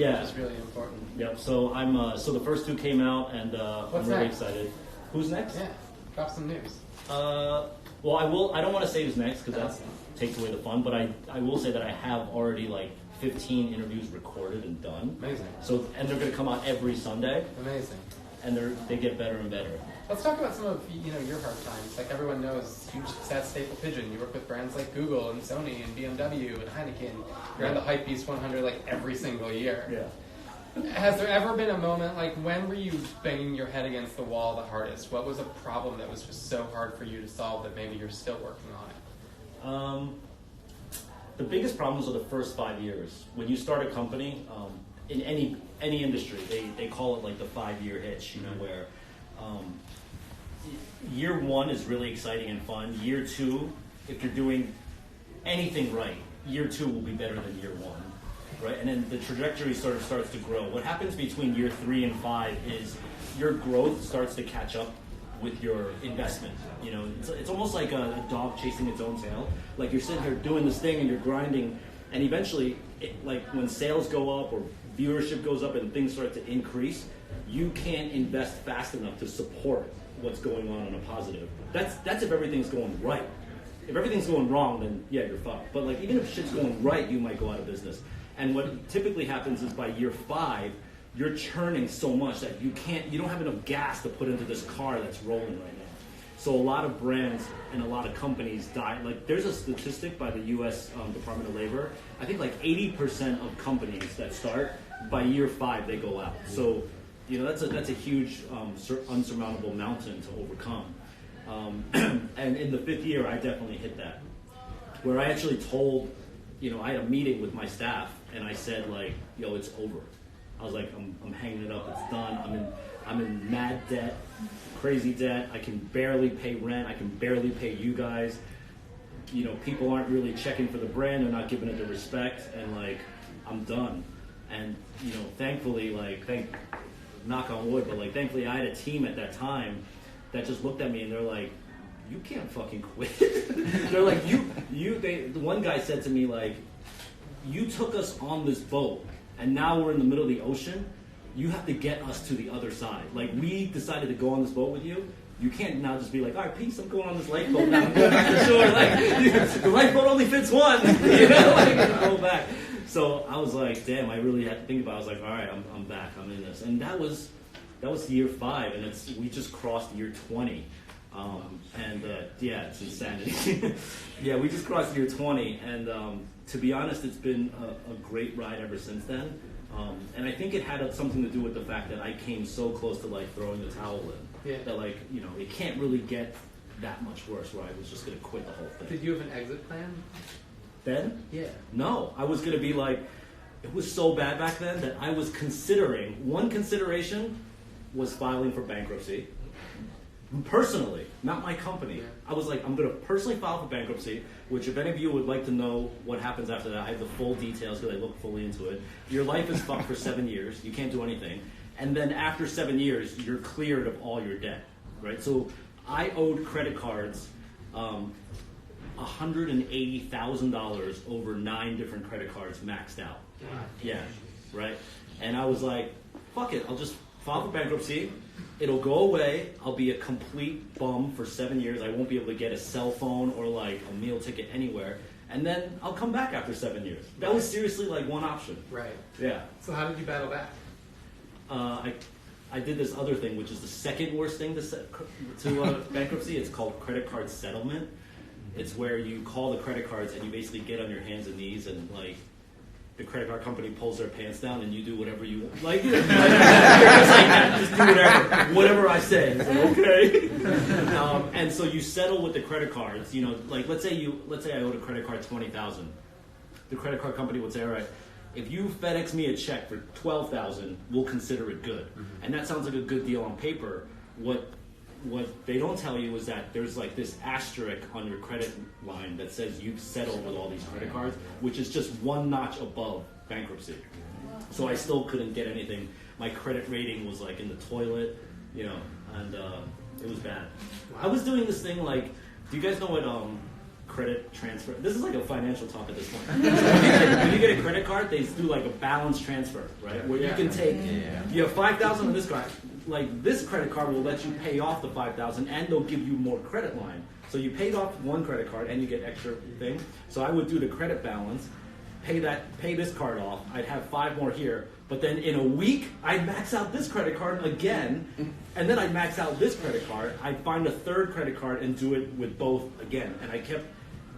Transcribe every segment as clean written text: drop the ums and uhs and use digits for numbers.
Yeah. which is really important. Yep. So I'm so the first two came out, and I'm really excited. Who's next? Yeah, drop some news. Well, I will. I don't want to say who's next because that takes away the fun. But I will say that I have already like 15 interviews recorded and done. Amazing. So and they're going to come out every Sunday. Amazing. And they get better and better. Let's talk about some of your hard times. Like everyone knows, huge success, Staple Pigeon. You work with brands like Google and Sony and BMW and Heineken. You're on the Hypebeast 100 like every single year. Yeah. Has there ever been a moment, like when were you banging your head against the wall the hardest? What was a problem that was just so hard for you to solve that maybe you're still working on it? The biggest problems are the first 5 years. When you start a company, in any industry, they call it like the 5-year hitch, where year one is really exciting and fun. Year two, if you're doing anything right, year two will be better than year one. Right, and then the trajectory sort of starts to grow. What happens between year 3 and 5 is your growth starts to catch up with your investment. It's almost like a dog chasing its own tail. Like you're sitting here doing this thing and you're grinding, and eventually, like when sales go up or viewership goes up and things start to increase, you can't invest fast enough to support what's going on a positive. That's if everything's going right. If everything's going wrong, then yeah, you're fucked. But like even if shit's going right, you might go out of business. And what typically happens is by year 5, you're churning so much that you don't have enough gas to put into this car that's rolling right now. So a lot of brands and a lot of companies die. Like there's a statistic by the U.S. Department of Labor. I think like 80% of companies that start by year 5 they go out. So that's a huge unsurmountable mountain to overcome. And in the 5th year, I definitely hit that, where I actually told. I had a meeting with my staff, and I said, like, yo, it's over. I was like, I'm hanging it up. It's done. I'm in mad debt, crazy debt. I can barely pay rent. I can barely pay you guys. People aren't really checking for the brand. They're not giving it the respect, and like, I'm done. And thankfully, knock on wood, but like, thankfully, I had a team at that time that just looked at me and they're like, you can't fucking quit. They're like, one guy said to me, like, you took us on this boat and now we're in the middle of the ocean. You have to get us to the other side. Like, we decided to go on this boat with you. You can't now just be like, all right, peace, I'm going on this lifeboat now. I'm going back to shore. Like, the lifeboat only fits one. Go back. So I was like, damn, I really had to think about it. I was like, all right, I'm back. I'm in this. And that was year 5, and we just crossed year 20. It's insanity. Yeah, we just crossed year 20, and to be honest, it's been a great ride ever since then. And I think it had something to do with the fact that I came so close to like throwing the towel in. Yeah. That it can't really get that much worse. Where I was just gonna quit the whole thing. Did you have an exit plan? Then? Yeah. No, I was gonna be like, it was so bad back then that I was considering. One consideration was filing for bankruptcy. Personally, not my company. Yeah. I was like, I'm going to personally file for bankruptcy, which if any of you would like to know what happens after that, I have the full details because I look fully into it. Your life is fucked for 7 years. You can't do anything. And then after 7 years, you're cleared of all your debt, right? So I owed credit cards $180,000 over 9 different credit cards maxed out. Wow. Yeah, right? And I was like, fuck it, I'll just file for bankruptcy. It'll go away. I'll be a complete bum for 7 years. I won't be able to get a cell phone or like a meal ticket anywhere. And then I'll come back after 7 years. That was seriously like one option. Right. Yeah. So how did you battle back? I did this other thing, which is the second worst thing to bankruptcy. It's called credit card settlement. It's where you call the credit cards and you basically get on your hands and knees and like the credit card company pulls their pants down and you do whatever you want. Like, you're just like, just do whatever I say. It's like, okay. And so you settle with the credit cards. Like let's say I owed a credit card $20,000. The credit card company would say, all right, if you FedEx me a check for $12,000, we'll consider it good. Mm-hmm. And that sounds like a good deal on paper. What they don't tell you is that there's like this asterisk on your credit line that says you've settled with all these credit cards, which is just one notch above bankruptcy. So I still couldn't get anything. My credit rating was like in the toilet, and it was bad. I was doing this thing like, do you guys know what credit transfer. This is like a financial talk at this point. When you get a credit card, they do like a balance transfer, right? Where you can take, you have $5,000 on this card. Like this credit card will let you pay off the $5,000 and they'll give you more credit line. So you paid off one credit card and you get extra thing. So I would do the credit balance, pay this card off. I'd have 5 more here. But then in a week, I'd max out this credit card again, and then I'd max out this credit card. I'd find a third credit card and do it with both again. And I kept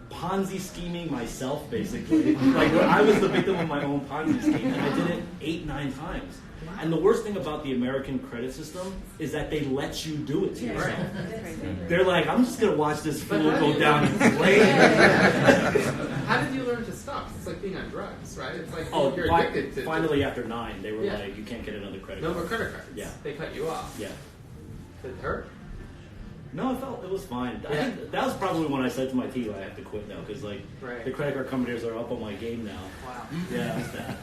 Ponzi scheming myself, basically. Like I was the victim of my own Ponzi scheme, and I did it 8-9 times. And the worst thing about the American credit system is that they let you do it to yourself. They're like, I'm just gonna watch this fool go down in flames. How did you learn to stop? It's like being on drugs, right? It's like you're addicted to. Finally, after 9, they were like, you can't get another credit card. No more credit cards. Yeah. They cut you off. Yeah. Did it hurt? No, it was fine. I think that was probably when I said to my team, I have to quit now because the credit card companies are up on my game now. Wow. Yeah, that's that.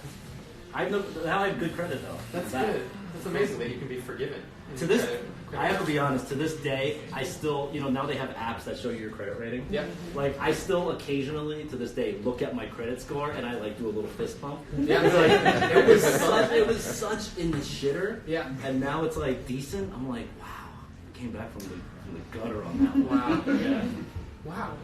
Now I have good credit though. That's good. That's amazing that you can be forgiven. To this, I have to be honest. To this day, I still, now they have apps that show you your credit rating. Yeah. Like I still occasionally, to this day, look at my credit score and I do a little fist pump. Yeah. It was such in the shitter. Yeah. And now it's like decent. I'm like, wow, I came back from the gutter on that one. Wow. Yeah. Wow.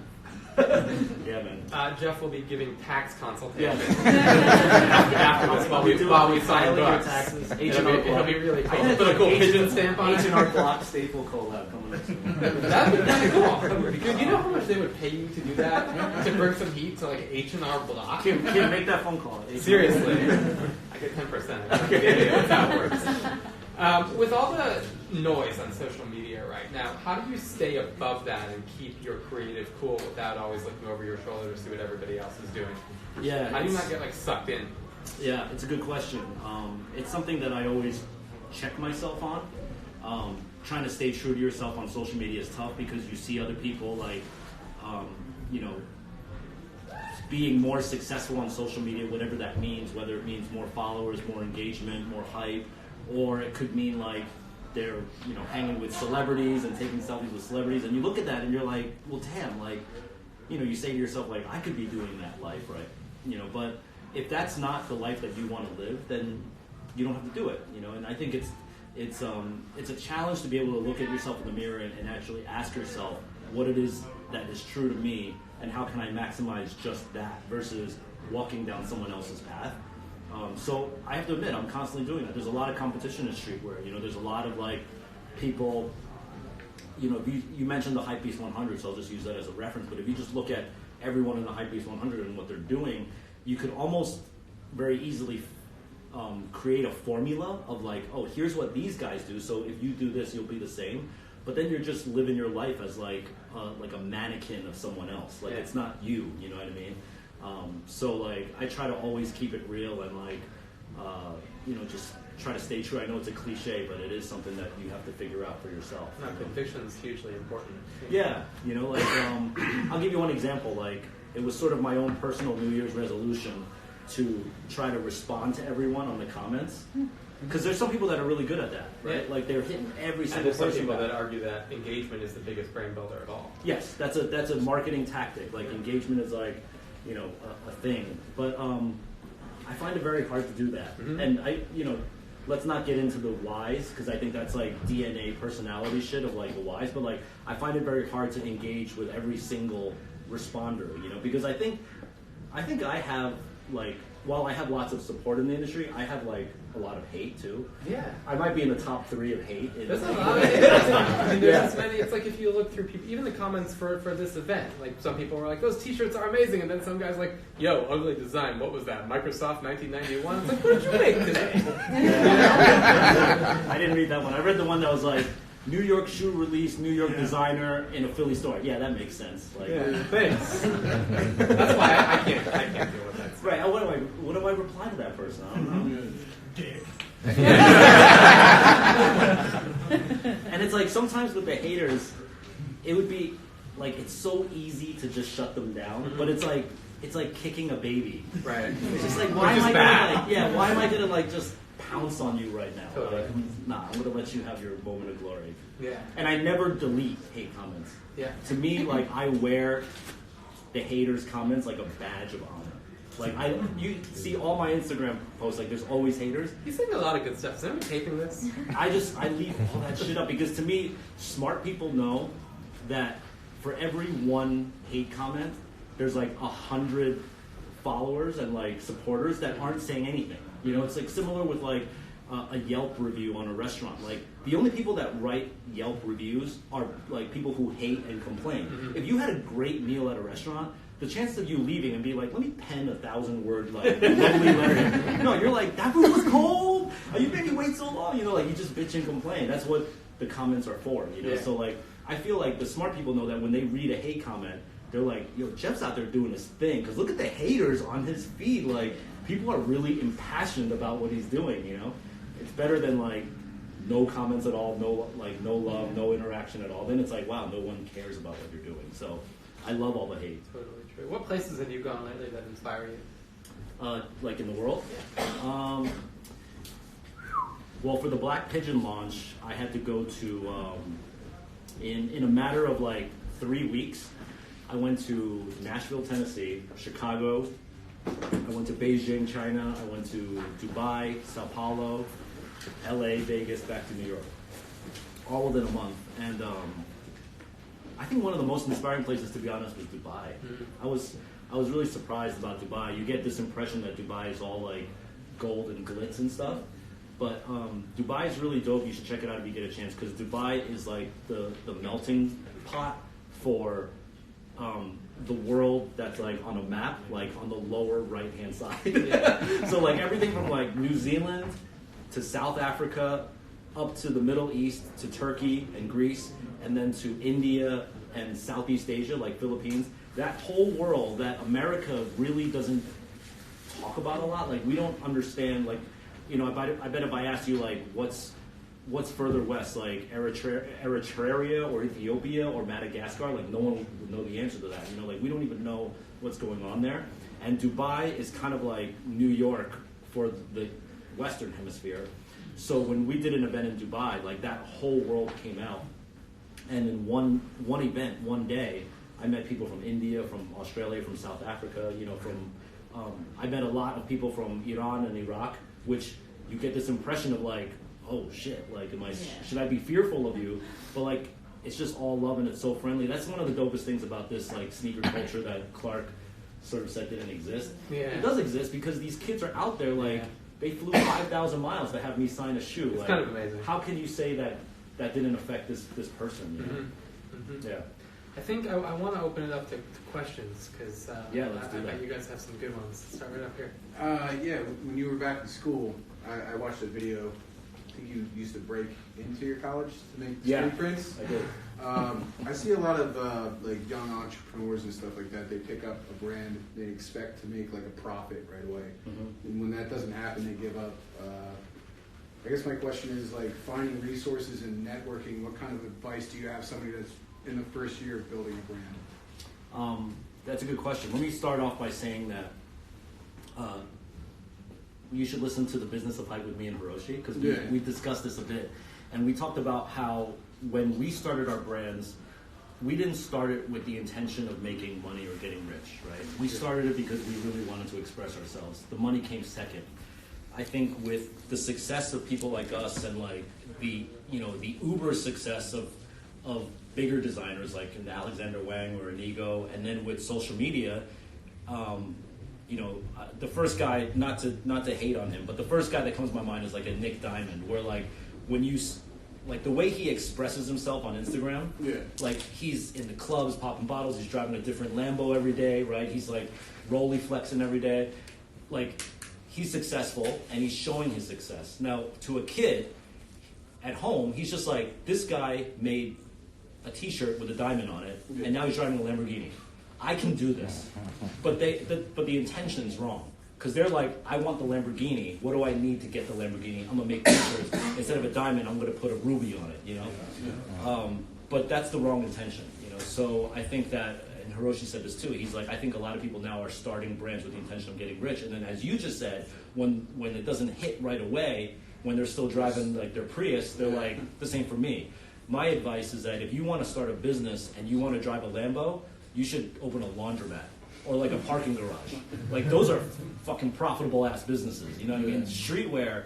Yeah, man. Jeff will be giving tax consultation after this while we sign books. Taxes. It'll be really cool. Put a cool pigeon stamp on it. H&R Block Staple collab coming up soon. That'd be kind of cool. Dude, you know how much they would pay you to do that? To bring some heat to like H&R Block? Kim, make that phone call. Seriously. I get 10%. Okay. That's how it works. With all the noise on social media right now, how do you stay above that and keep your creative cool without always looking over your shoulder to see what everybody else is doing? Yeah. How do you not get sucked in? Yeah, it's a good question. It's something that I always check myself on. Trying to stay true to yourself on social media is tough because you see other people being more successful on social media, whatever that means, whether it means more followers, more engagement, more hype, or it could mean they're hanging with celebrities and taking selfies with celebrities, and you look at that and you're like, well, damn, you say to yourself I could be doing that life, right? But if that's not the life that you want to live, then you don't have to do it, And I think it's a challenge to be able to look at yourself in the mirror and actually ask yourself what it is that is true to me and how can I maximize just that versus walking down someone else's path. So I have to admit, I'm constantly doing that. There's a lot of competition in streetwear. There's a lot of people. You mentioned the Hypebeast 100, so I'll just use that as a reference. But if you just look at everyone in the Hypebeast 100 and what they're doing, you could almost very easily create a formula of here's what these guys do. So if you do this, you'll be the same. But then you're just living your life as a mannequin of someone else. It's not you. You know what I mean? So I try to always keep it real and just try to stay true. I know it's a cliche, but it is something that you have to figure out for yourself. No, conviction is hugely important. Yeah, I'll give you one example. It was sort of my own personal New Year's resolution to try to respond to everyone on the comments. Because there's some people that are really good at that, right? Yeah. They're hitting every single person. And there's some people that argue that engagement is the biggest brand builder of all. Yes, that's a marketing tactic. Engagement is a thing. But I find it very hard to do that. Mm-hmm. And let's not get into the whys because I think that's DNA personality shit of the whys. But I find it very hard to engage with every single responder. Because I think I have while I have lots of support in the industry, I have a lot of hate too. Yeah. I might be in the top 3 of hate. There's a lot of hate. There's this many. It's if you look through people, even the comments for this event, some people were those T-shirts are amazing, and then some guys yo, ugly design. What was that? Microsoft 1991. It's what did you make today? I didn't read that one. I read the one that was New York shoe release, New York designer in a Philly store. Yeah, that makes sense. Thanks. That's why I can't deal with that. Right. What do I reply to that person? I don't know. Dick. And it's sometimes with the haters, it would be it's so easy to just shut them down, mm-hmm. but it's like kicking a baby. Right. It's just why am I gonna just pounce on you right now? Totally. I'm gonna let you have your moment of glory. Yeah. And I never delete hate comments. Yeah. To me, I wear the haters' comments like a badge of honor. Like you see all my Instagram posts, like there's always haters. He's saying a lot of good stuff. Is anyone taping this? I leave all that shit up because to me, smart people know that for every one hate comment, there's like 100 followers and like supporters that aren't saying anything. You know, it's like similar with like a Yelp review on a restaurant. Like the only people that write Yelp reviews are like people who hate and complain. Mm-hmm. If you had a great meal at a restaurant, the chance of you leaving and be like, let me pen 1,000-word like lovely letter. No, you're like, that food was cold. You made me wait so long. You know, like you just bitch and complain. That's what the comments are for. You know, Yeah. so like I feel like the smart people know that when they read a hate comment, they're like, yo, Jeff's out there doing his thing. Because look at the haters on his feed. Like people are really impassioned about what he's doing. You know, it's better than like no comments at all, no love, no interaction at all. Then it's like, wow, no one cares about what you're doing. So I love all the hate. Totally true. What places have you gone lately that inspire you? Like in the world? Well, for the Black Pigeon launch, I had to go to, in a matter of like 3 weeks, I went to Nashville, Tennessee, Chicago, I went to Beijing, China, I went to Dubai, Sao Paulo, LA, Vegas, back to New York. All within a month. And I think one of the most inspiring places, to be honest, was Dubai. I was really surprised about Dubai. You get this impression that Dubai is all like gold and glitz and stuff, but Dubai is really dope. You should check it out if you get a chance, because Dubai is like the melting pot for the world that's like on a map, like on the lower right hand side. So like everything from like New Zealand to South Africa, up to the Middle East, to Turkey and Greece, and then to India and Southeast Asia, like Philippines. That whole world that America really doesn't talk about a lot. Like we don't understand. Like, you know, I bet if I asked you like what's further west, like Eritrea or Ethiopia or Madagascar, like no one would know the answer to that. You know, like we don't even know what's going on there. And Dubai is kind of like New York for the Western Hemisphere. So when we did an event in Dubai, like that whole world came out. And in one event, one day, I met people from India, from Australia, from South Africa, you know, I met a lot of people from Iran and Iraq, which you get this impression of like, oh shit, like should I be fearful of you? But like, it's just all love and it's so friendly. That's one of the dopest things about this like sneaker culture that Clark sort of said didn't exist. Yeah. It does exist because these kids are out there like, they flew 5,000 miles to have me sign a shoe. It's like, kind of amazing. How can you say that didn't affect this person? You know? Mm-hmm. Yeah. I think I want to open it up to questions because let's do I that. bet you guys have some good ones. Start right up here. Yeah, when you were back in school, I watched a video. I think you used to break into your college to make screen prints. I did. I see a lot of like young entrepreneurs and stuff like that. They pick up a brand, they expect to make like a profit right away, and when that doesn't happen, they give up. I guess my question is like finding resources and networking. What kind of advice do you have somebody that's in the first year of building a brand? That's a good question. Let me start off by saying that you should listen to the Business of Hype with me and Hiroshi, because we discussed this a bit, and we talked about how when we started our brands, we didn't start it with the intention of making money or getting rich, right? We started it because we really wanted to express ourselves. The money came second. I think with the success of people like us and like the uber success of bigger designers like an Alexander Wang or an Ego, and then with social media, the first guy, not to hate on him, but the first guy that comes to my mind is like a Nick Diamond, where like when you like the way he expresses himself on Instagram, like he's in the clubs popping bottles, he's driving a different Lambo every day, right? He's like rolly flexing every day, like he's successful and he's showing his success. Now to a kid at home, he's just like, this guy made a t-shirt with a diamond on it and now he's driving a Lamborghini. I can do this, but the intention's wrong. Because they're like, I want the Lamborghini. What do I need to get the Lamborghini? I'm gonna make t-shirts. Instead of a diamond, I'm gonna put a ruby on it. You know, but that's the wrong intention. You know, so I think that, and Hiroshi said this too. He's like, I think a lot of people now are starting brands with the intention of getting rich, and then as you just said, when it doesn't hit right away, when they're still driving like their Prius, they're like, the same for me. My advice is that if you want to start a business and you want to drive a Lambo, you should open a laundromat or like a parking garage. Like those are fucking profitable ass businesses. You know what I mean? Streetwear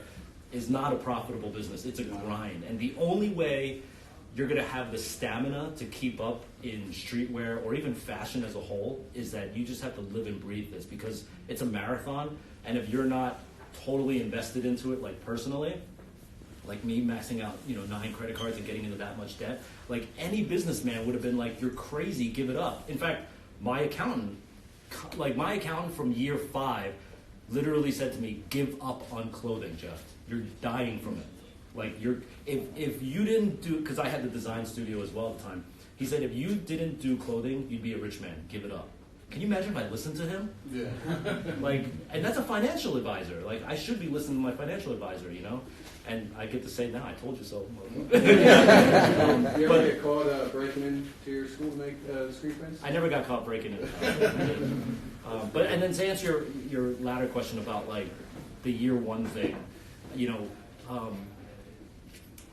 is not a profitable business. It's a grind. And the only way you're gonna have the stamina to keep up in streetwear or even fashion as a whole is that you just have to live and breathe this, because it's a marathon. And if you're not totally invested into it, like personally, like me maxing out, 9 credit cards and getting into that much debt, like any businessman would have been like, you're crazy, give it up. In fact, my accountant from year 5 literally said to me, give up on clothing, Jeff. You're dying from it. Like if you didn't do, because I had the design studio as well at the time, he said, if you didn't do clothing, you'd be a rich man, give it up. Can you imagine if I listened to him? Yeah. And that's a financial advisor. Like, I should be listening to my financial advisor, And I get to say, now I told you so. You ever get caught breaking into your school to make screen prints? I never got caught breaking it. And then to answer your latter question about like the year 1 thing,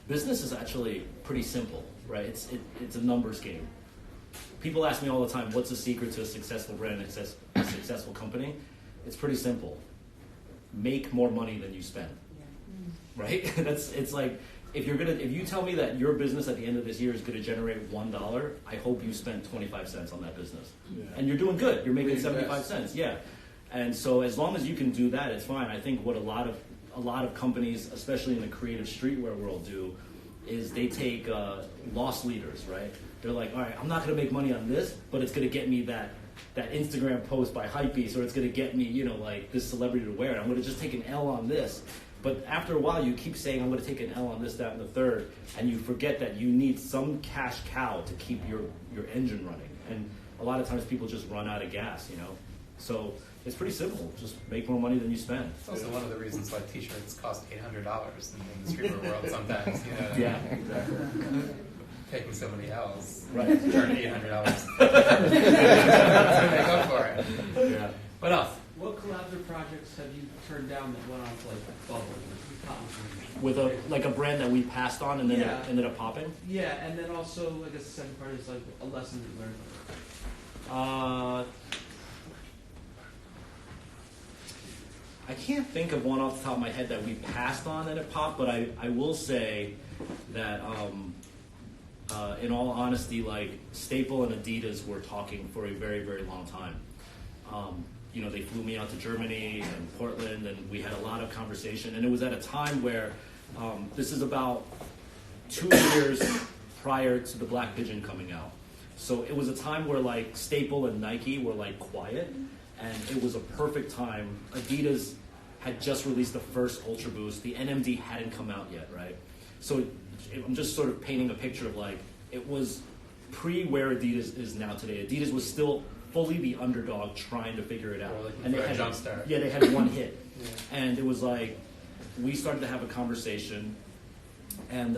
business is actually pretty simple, right? It's a numbers game. People ask me all the time, what's the secret to a successful brand, a successful company? It's pretty simple. Make more money than you spend, right? It's like, if you tell me that your business at the end of this year is going to generate $1, I hope you spent 25 cents on that business. Yeah. And you're doing good. You're making 75 cents, yeah. And so as long as you can do that, it's fine. I think what a lot of companies, especially in the creative streetwear world, do is they take loss leaders, right? They're like, all right, I'm not going to make money on this, but it's going to get me that Instagram post by Hypebeast, or it's going to get me, like this celebrity to wear it. I'm going to just take an L on this. But after a while, you keep saying, I'm going to take an L on this, that, and the third, and you forget that you need some cash cow to keep your engine running. And a lot of times people just run out of gas, So it's pretty simple. Just make more money than you spend. It's also one of the reasons why T-shirts cost $800 in the streetwear world sometimes. Yeah, exactly. Taking so many L's, right? Charge $800. They go for it. Yeah. What else? What collabs or projects have you turned down that went on to like bubble? With a brand that we passed on and then it ended up popping? Yeah, and then also, I guess the second part is like a lesson you learned. I can't think of one off the top of my head that we passed on and it popped, but I will say that in all honesty, like Staple and Adidas were talking for a very, very long time. They flew me out to Germany and Portland, and we had a lot of conversation. And it was at a time where this is about 2 years prior to the Black Pigeon coming out. So it was a time where like Staple and Nike were like quiet, and it was a perfect time. Adidas had just released the first Ultra Boost. The NMD hadn't come out yet, right? So I'm just sort of painting a picture of like, it was pre where Adidas is now today. Adidas was still fully the underdog trying to figure it out. And they had a jump start. Yeah, they had one hit. Yeah. And it was like, we started to have a conversation, and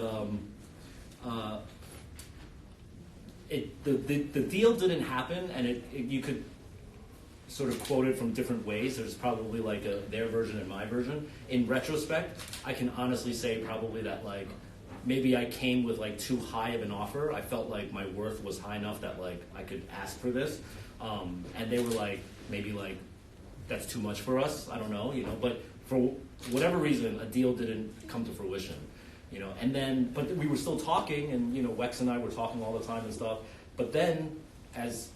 the deal didn't happen, and you could sort of quote it from different ways. There's probably like their version and my version. In retrospect, I can honestly say probably that like, maybe I came with like too high of an offer. I felt like my worth was high enough that like I could ask for this. And they were like, maybe like, that's too much for us. I don't know, but for whatever reason, a deal didn't come to fruition, and then, but we were still talking, and, Wex and I were talking all the time and stuff. But then as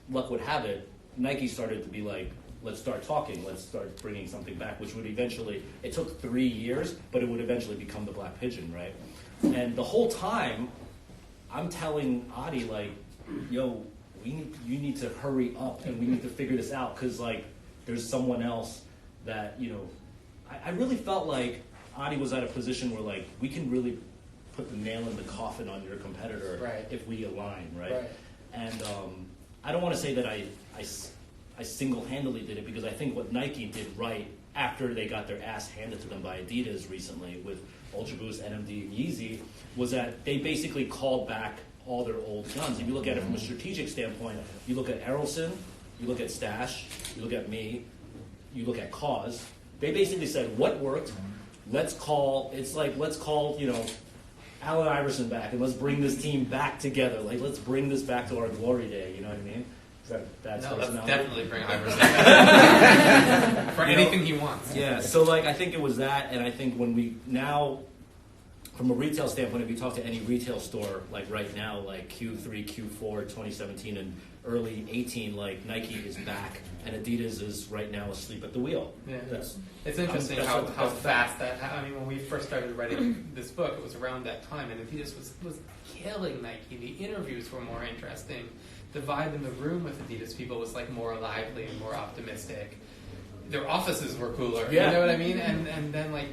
luck would have it, Nike started to be like, let's start talking, let's start bringing something back, which would eventually, it took 3 years, but it would eventually become the Black Pigeon, right? And the whole time, I'm telling Adi, like, yo, you need to hurry up, and we need to figure this out, because, like, there's someone else that, I really felt like Adi was at a position where, like, we can really put the nail in the coffin on your competitor if we align, right? And I don't want to say that I single-handedly did it, because I think what Nike did right after they got their ass handed to them by Adidas recently with Ultra Boost, NMD, and Yeezy was that they basically called back all their old guns. If you look at it from a strategic standpoint, you look at Errolson, you look at Stash, you look at me, you look at Cause. They basically said, what worked? Let's call Allen Iverson back, and let's bring this team back together. Like, let's bring this back to our glory day. You know what I mean? Is that bad No, let's personality? definitely bring Iverson back. For anything he wants. Yeah, so like I think it was that, and I think when we now, from a retail standpoint, if you talk to any retail store, like right now, like Q3, Q4, 2017, and early 18, like Nike is back, and Adidas is right now asleep at the wheel. Yeah, That's, it's interesting that's how what- how that's fast that. I mean, when we first started writing this book, it was around that time, and Adidas was killing Nike. The interviews were more interesting. The vibe in the room with Adidas people was like more lively and more optimistic. Their offices were cooler. Yeah. You know what I mean? And then like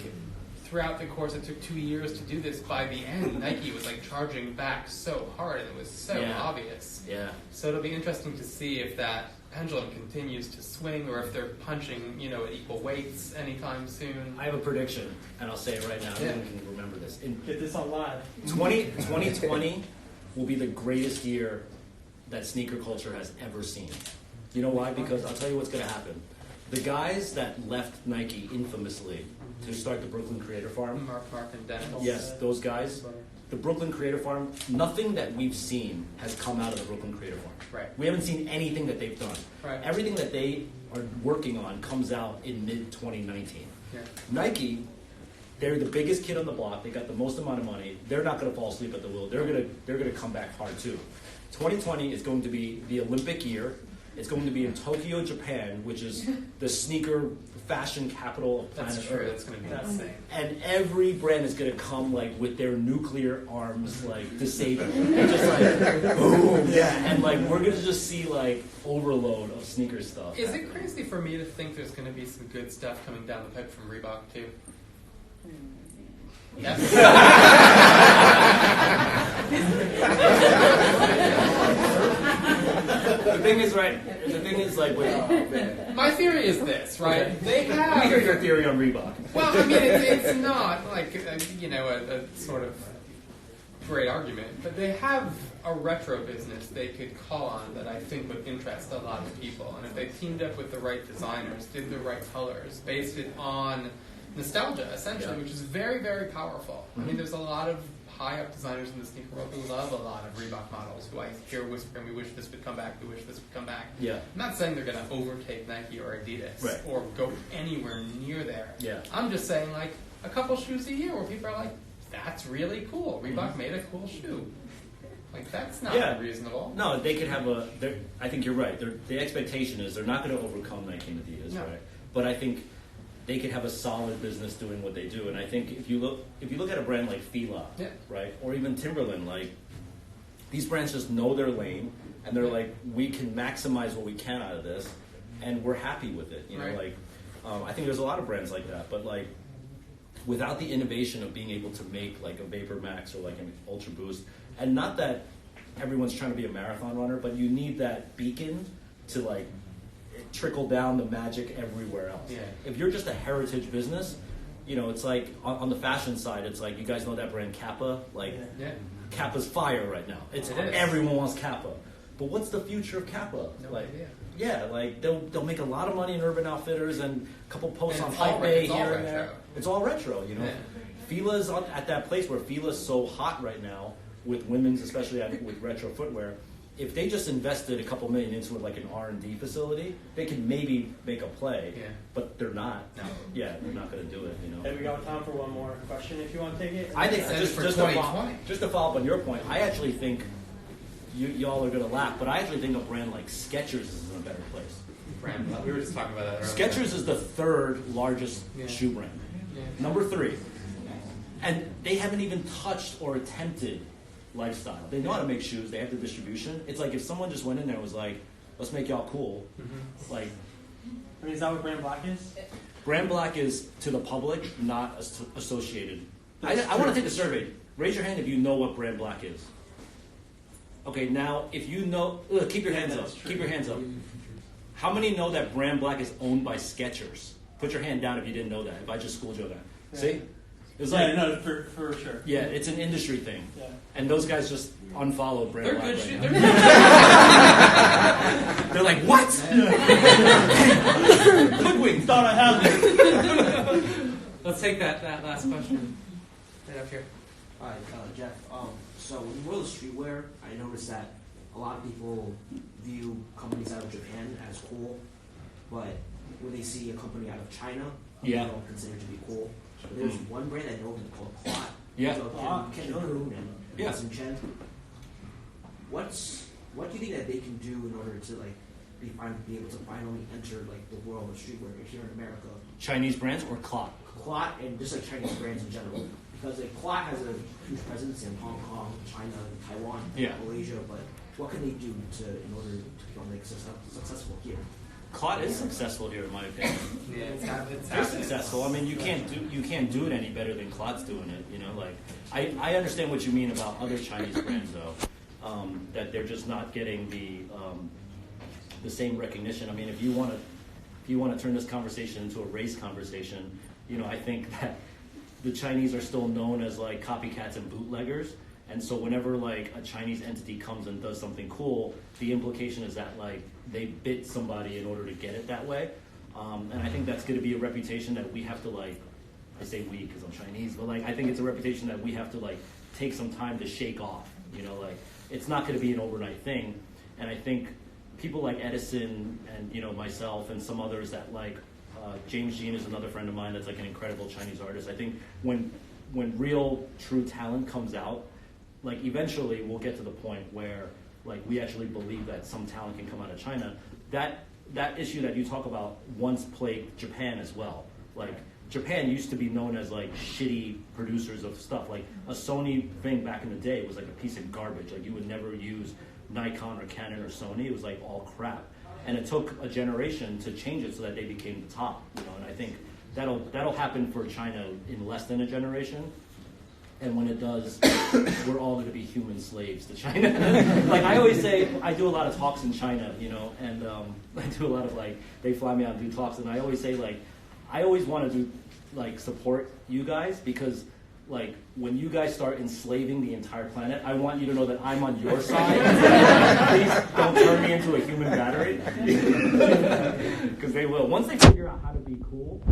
throughout the course, it took 2 years to do this. By the end, Nike was like charging back so hard, and it was so Yeah. obvious. yeah. So it'll be interesting to see if that pendulum continues to swing, or if they're punching, at equal weights anytime soon. I have a prediction, and I'll say it right now. Yeah. Everyone can remember this. In Get this on live. 2020 will be the greatest year that sneaker culture has ever seen. You know why? Because I'll tell you what's going to happen. The guys that left Nike infamously to start the Brooklyn Creator Farm, Mark and Dennis. yes, those guys, the Brooklyn Creator Farm, nothing that we've seen has come out of the Brooklyn Creator Farm. Right. We haven't seen anything that they've done. Right. Everything that they are working on comes out in mid-2019. Yeah. Nike, they're the biggest kid on the block. They got the most amount of money. They're not going to fall asleep at the wheel. They're going to come back hard too. 2020 is going to be the Olympic year. It's going to be in Tokyo, Japan, which is the sneaker fashion capital of planet That's true. Earth. That's going to be insane. And every brand is going to come like with their nuclear arms like disabled, and just like boom, yeah, and like we're going to just see like overload of sneaker stuff. Is it crazy for me to think there's going to be some good stuff coming down the pipe from Reebok too? Yes. The thing is, right? The thing is, like, wait. My theory is this, right? Okay. They Let me hear your have. theory on Reebok. Well, I mean, it's not like a sort of great argument, but they have a retro business they could call on that I think would interest a lot of people. And if they teamed up with the right designers, did the right colors, based it on nostalgia, essentially, Yeah. which is very, very powerful. I mean, there's a lot of high-up designers in the sneaker world who love a lot of Reebok models, who I hear whispering, we wish this would come back, we wish this would come back. Yeah. I'm not saying they're going to overtake Nike or Adidas Right. or go anywhere near there. Yeah. I'm just saying, like, a couple shoes a year where people are like, that's really cool. Reebok made a cool shoe. Like, that's not Yeah. unreasonable. No, they could have a. I think you're right. The expectation is they're not going to overcome Nike and Adidas, No. right? But I think they could have a solid business doing what they do. And I think if you look at a brand like Fila, Yeah. right, or even Timberland, like these brands just know their lane, and they're like, we can maximize what we can out of this, and we're happy with it. You know, Right. like I think there's a lot of brands like that, but like without the innovation of being able to make like a Vapor Max or like an Ultra Boost, and not that everyone's trying to be a marathon runner, but you need that beacon to like trickle down the magic everywhere else. Yeah. If you're just a heritage business, you know, it's like on the fashion side, it's like you guys know that brand Kappa, like Yeah. Kappa's fire right now. It's It is. everyone wants Kappa, but what's the future of Kappa? No like, idea. yeah, like they'll make a lot of money in Urban Outfitters and a couple posts And on it's all Hype Bay it's all here and there. retro. It's all retro, you know. Yeah. Fila's at that place where Fila's so hot right now with women's, especially with retro footwear. If they just invested a couple million into like an R&D facility, they could maybe make a play. Yeah. But they're not. No. Yeah, they're not going to do it. You know. Hey, we got time for one more question if you want to take it. I think Said just, for just, to follow, 2020. just to follow up on your point, I actually think y'all are going to laugh, but I actually think a brand like Skechers is in a better place. Brand. We were just talking about that earlier. Skechers is the third largest Yeah. shoe brand. Yeah. Number 3. And they haven't even touched or attempted lifestyle. They know how to make shoes. They have the distribution. It's like if someone just went in there and was like, let's make y'all cool. Like, I mean, is that what Brand Black is? Brand Black is to the public, not associated. I That's want to true. take a survey. Raise your hand if you know what Brand Black is. Okay, now if you know, keep your hands up. That's true. Keep your hands up. How many know that Brand Black is owned by Skechers? Put your hand down if you didn't know that. If I just schooled you on that. Yeah. See? It's Yeah, like, no, for sure. yeah, it's an industry thing. Yeah. And those guys just unfollowed Brand They're Black good right shoes. now. They're They're like, what? Hoodwinked. Thought I had it. Let's take that last question right up here. Hi, Jeff. So in the world of streetwear, I noticed that a lot of people view companies out of Japan as cool, but when they see a company out of China, Yeah. they don't consider it to be cool. But there's one brand I know of called Clot. Yeah. So Ken Kuhn and Yeah. Wilson Chen. What do you think that they can do in order to like be able to finally enter like the world of streetwear here in America? Chinese brands or cloth? Clot and just like Chinese brands in general, because like Clot has a huge presence in Hong Kong, China, Taiwan, Yeah. Malaysia. But what can they do in order to become like successful here? Clot is successful here, in my opinion. Yeah, it's They're successful. I mean, you can't do it any better than Clot's doing it. You know, like I understand what you mean about other Chinese brands though, that they're just not getting the same recognition. I mean, if you want to turn this conversation into a race conversation, you know, I think that the Chinese are still known as like copycats and bootleggers. And so whenever like a Chinese entity comes and does something cool, the implication is that like they bit somebody in order to get it that way. And I think that's going to be a reputation that we have to like, I say we because I'm Chinese, but like I think it's a reputation that we have to like take some time to shake off. You know, like it's not going to be an overnight thing. And I think people like Edison and, you know, myself and some others that like, James Jean is another friend of mine that's like an incredible Chinese artist. I think when real true talent comes out, like eventually we'll get to the point where like we actually believe that some talent can come out of China. That issue that you talk about once plagued Japan as well. Like Japan used to be known as like shitty producers of stuff. Like a Sony thing back in the day was like a piece of garbage. Like you would never use Nikon or Canon or Sony. It was like all crap. And it took a generation to change it so that they became the top. You know, and I think that'll happen for China in less than a generation. And when it does, we're all going to be human slaves to China. Like I always say, I do a lot of talks in China, you know, and I do a lot of like, they fly me out and do talks, and I always say like, I always want to do like support you guys because like when you guys start enslaving the entire planet, I want you to know that I'm on your side. Please don't turn me into a human battery. Because they will. Once they figure out how to be cool,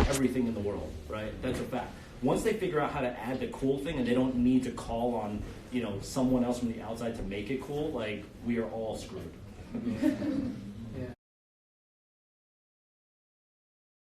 everything in the world, right? That's a fact. Once they figure out how to add the cool thing and they don't need to call on, you know, someone else from the outside to make it cool, like we are all screwed.